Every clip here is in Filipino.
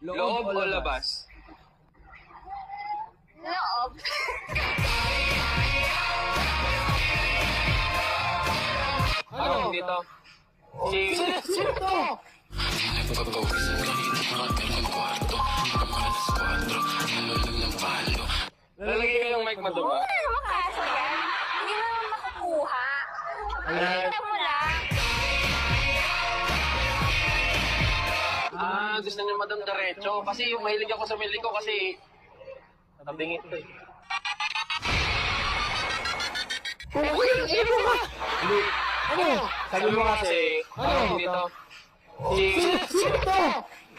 Loob o labas? Loob. Ano dito? Sino to? Lalagay ko yung mic mo doon. Ano naman kaso yan? Hindi mo naman makukuha. Pakita mo lang. Gusto niyo madam diretso. Kasi yung mahilig ako sa milik ko kasi tabingit ko eh. Ano? Sabi mo kasi, ano dito? Sino to?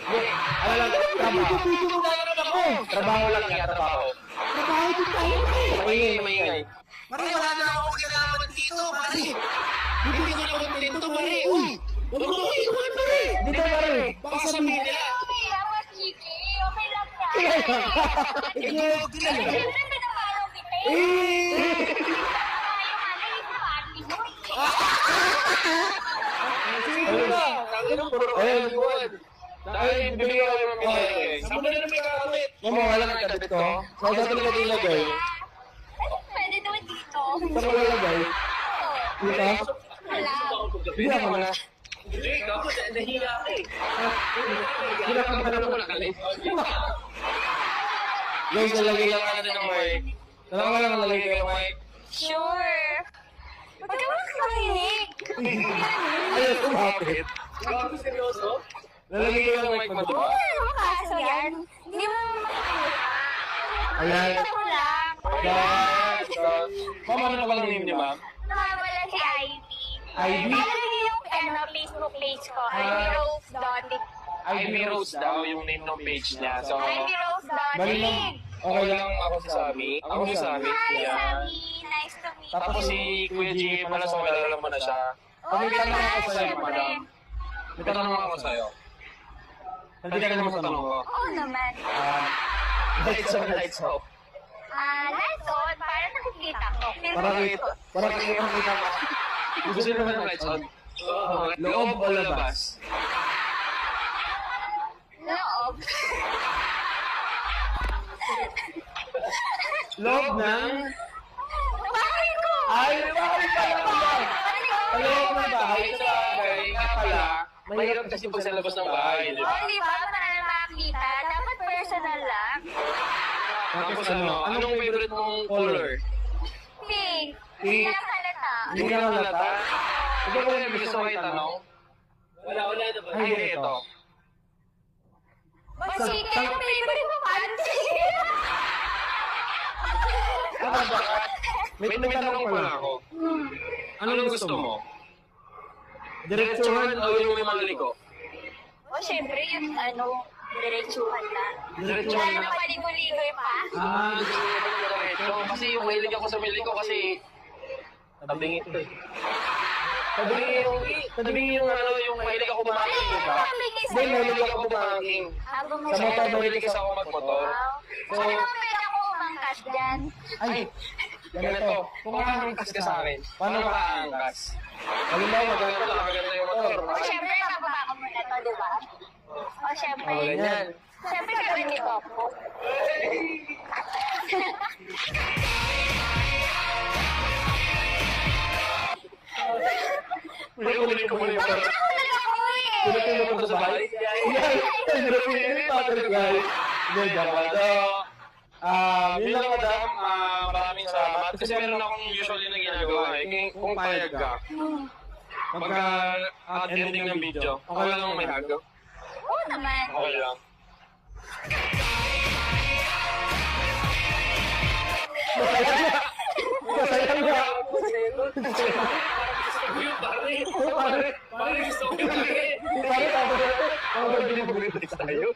Ano lang, trabaho. Trabaho lang yan, trabaho. Trabaho din tayo. Maingay. Pare, wala na akong kailangan dito, pare. Bibigyan ko ng kontento, pare. Uy! Huwag mo kayo kumain, pare. Dito pare. Baka sabihin nila. Okay lang, mas chiki. Okay lang yan. Ikaw, ginala. Siyempre, pinapalo kita eh. Ayun, buwan. Dahil bibigyan ko ng pinag. Saan mo na naman kakawit? Mama, wala kang kabit ko. Saan ka talaga ilagay? Pwede naman dito. Saan mo lalagay? Dito? Wala. Bila ka na. Hindi, ikaw. Nahiya ka eh. Bila ka na Wala ka eh. Guys, lalagay lang Ano din ang mic? Talaga lang lalagay kayo, Mike. Sure. Huwag ka makinig. Ayun, kumapit. Grabe seryoso? Lalagay kayo ng mic mo doon. Ano naman kaso yan? Hindi mo naman makukuha. Ayan. Pakita mo lang. Guys, Mama, ano na bang name niyo, ma'am? Nawawala si Ivy. Ivy? Alam niyo yung Facebook page ko. Ivy Rose Dotting. Ivy Rose daw yung name ng page niya. So, Ivy Rose Bali lang. Dotting. Okay lang. ako si Sammy. Ako si Sammy. Hi, Yeah. Sammy. Nice to meet you. Tapos si Kuya G, pala so malala mo na siya. Oh, May tanong ako naman, sa'yo, syempre. madam. May tanong ako sa'yo. Hindi ka naman sa tanong ko. Oo naman. Lights on, lights off. Lights on. Para nakikita ko. Para kita mo. Gusto nyo naman ng lights on? Loob o labas? Loob. Loob ng... Bakit ko? Ay, bakit ka naman? Loob ng bahay. Sa bagay, nga pala, mahirap kasi pag sa labas ng bahay. Di ba? Oh, di ba? Para makakita. Dapat personal lang. Tapos ano? Anong favorite mong color? Pink. Pink. Hindi lang halata. Hindi ka halata. Hindi ko na gusto kayo tanong. Wala na ba? Ay, hindi, ito. O, sige. Ang favorite mo, panty. Ano ba? May tanong pala ako. Anong gusto mo? Diretsuhan o yung may maliko? O, syempre, yung diretsuhan na. Diretsuhan Wala na. na paligoy-ligoy pa. Gusto mo ba ng diretso? Kasi yung mahilig ako sa miliko kasi tabingit ko eh. Tabingin yung ano, yung mahilig ako bumaking, di ba? Hindi, mahilig ako bumaking. Habang Sa motor, mahilig kasi ako magmotor. So, ano naman pwede ako umangkas dyan? Ay, Ganito, kung aangkas ka sa akin, paano ka aangkas? halimbawa, Maganda lang, maganda yung motor. O, syempre, bababa ko muna to, di ba? O, syempre, Ganyan. syempre, ganito ako. Kunin ko muna yung motor. Bakit ako nalako eh? Kunin mo sa bahay? Hindi, joke lang. So, Yun lang madam, maraming salamat. Kasi meron akong usually na ginagawa eh. Kung payag ka, pagka-ending ng video, okay lang may hag. Oo naman. Okay lang. masaya nga. Pare, gusto ko yung Pare, tapos, tayo.